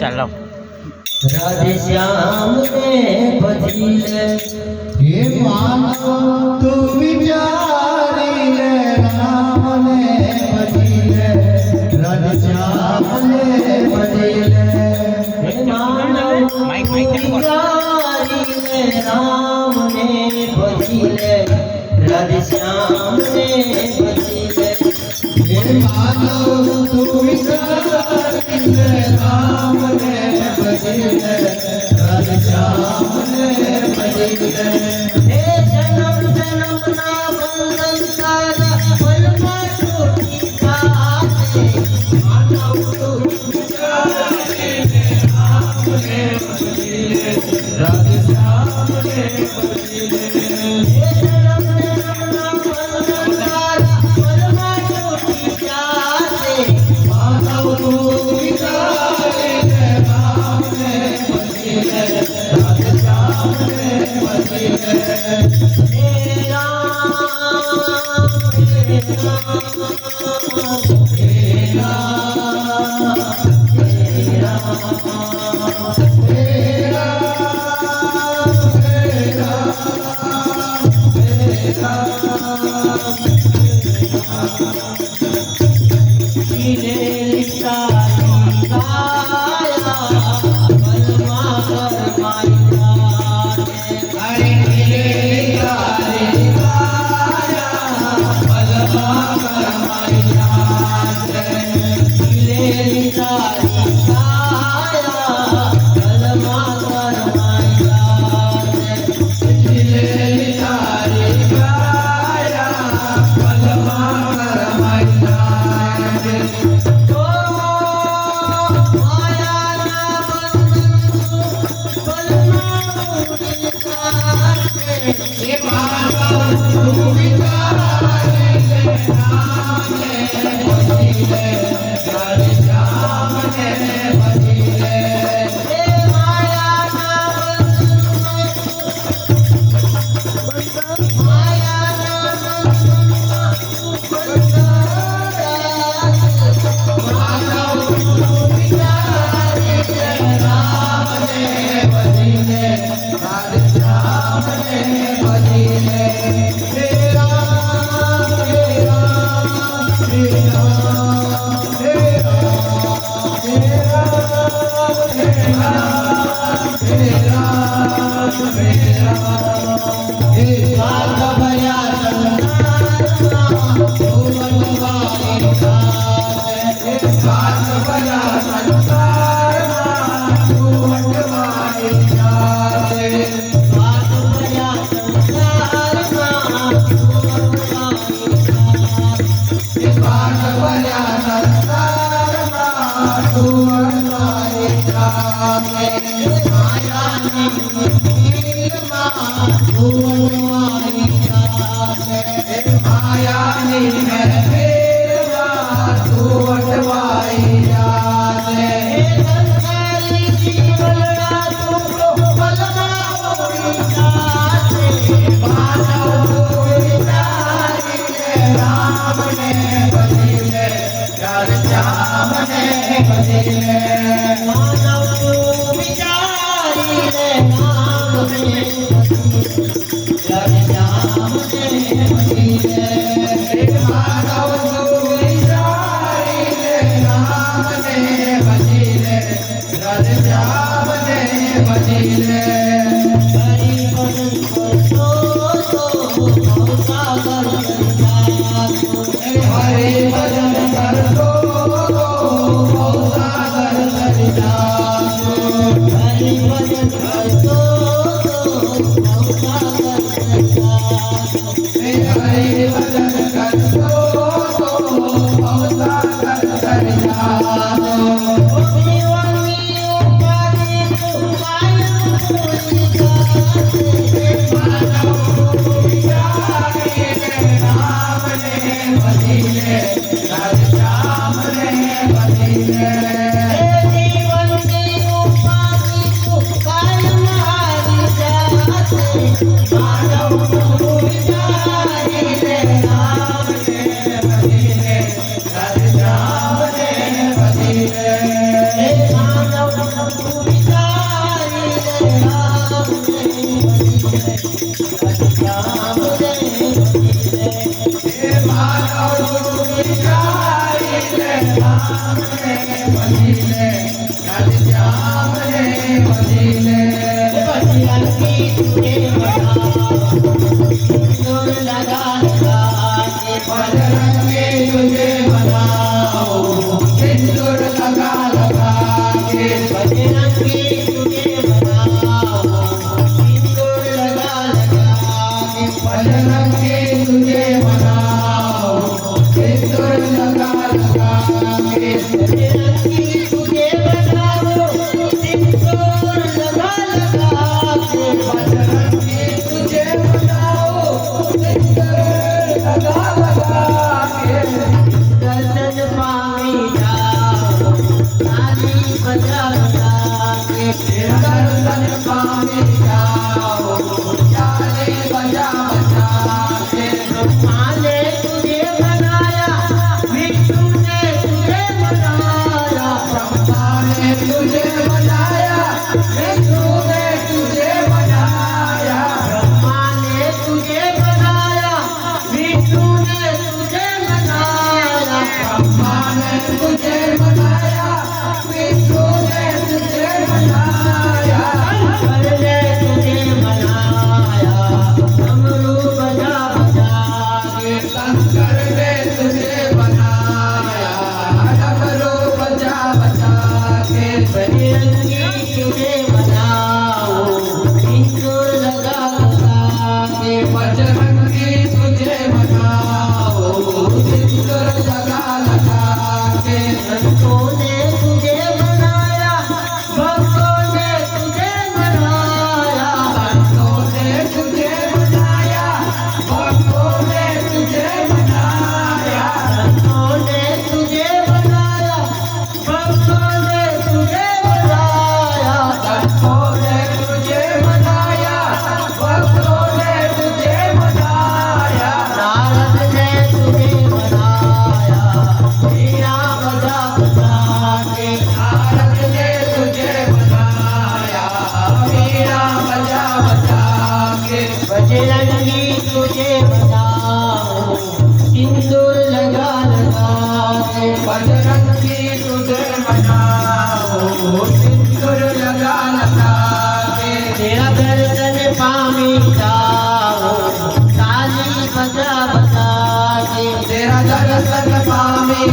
चलो राधे श्याम ने भजिले हे मानव तू विचारी ले राम ने भजिले राधे श्याम ने भजिले हे मानव तू विचारी ले राम ने भजिले राधे श्याम ने भजिले हे मानव तू विचारी ले राम ने भजिले राधे श्याम ने भजिले हे जन्म जन्म ना बंधन सारा पल में टूटी जाते मानव तू विचारे राम ने भजिले राधे श्याम ने भजिले हे जन्म जन्म ना बंधन सारा पल में टूटी जाते मानव तू विचारे राम ने भजिले राधे श्याम ने भजिले हे राम हे राम हे राम हे राम हे माधव प्रभु बिचारी रे राम ने भजिले राधे श्याम ने भजिले माधव प्रभु बिचारी रे राम ने भजिले राधे श्याम ने भजिले माधव प्रभु बिचारी रे राम ने भजिले राधे श्याम ने भजिले भजन की तुझे बनाओ सिंदूर लगा लगा के भजन की तुझे बनाओ सिंदूर लगा लगा के भजन की तुझे बनाओ सिंदूर लगा लगा के भजन की तुझे बनाओ सिंदूर लगा लगा के भजन की तुझे बनाओ सिंदूर लगा लगा के भजन की तुझे बनाओ सिंदूर लगा लगा के दर्शन पावी जाओ ताली बजा बजा के दर्शन पावी जाओ ताली बजा बजा के ब्रह्मा ने तुझे बनाया विष्णु ने तुझे बनाया ब्रह्मा ने तुझे बनाया विष्णु ने तुझे बनाया ब्रह्मा ने तुझे बनाया विष्णु ने तुझे बनाया ब्रह्मा ने तुझे बनाया विष्णु ने तुझे बनाया शंकर ने तुझे बनाया डमरू बजा बजा के शंकर ने तुझे बनाया डमरू बजा बजा के बजरंगी तुझे बनाओ सिंदूर लगा लगा के बजरंगी तुझे बनाओ सिंदूर लगा लगा के संतों ने तुझे बनाया भक्तों ने तुझे बनाया संतों ने तुझे बनाया भक्तों ने तुझे बनाया संतों ने तुझे बनाया भक्तों ने तुझे बनाया संतों ने तुझे बनाया भक्तों ने तुझे बनाया नारद ने तुझे बनाया वीणा बजा बजा के नारद ने तुझे बनाया वीणा बजा बजा के बजरंगी तुझे बनाओ सिंदूर लगा लगा के बजरंगी तुझे बनाओ सिंदूर लगा लगा के तेरा दर्शन पावी जाओ ताली बजा बजा के तेरा दर्शन पावी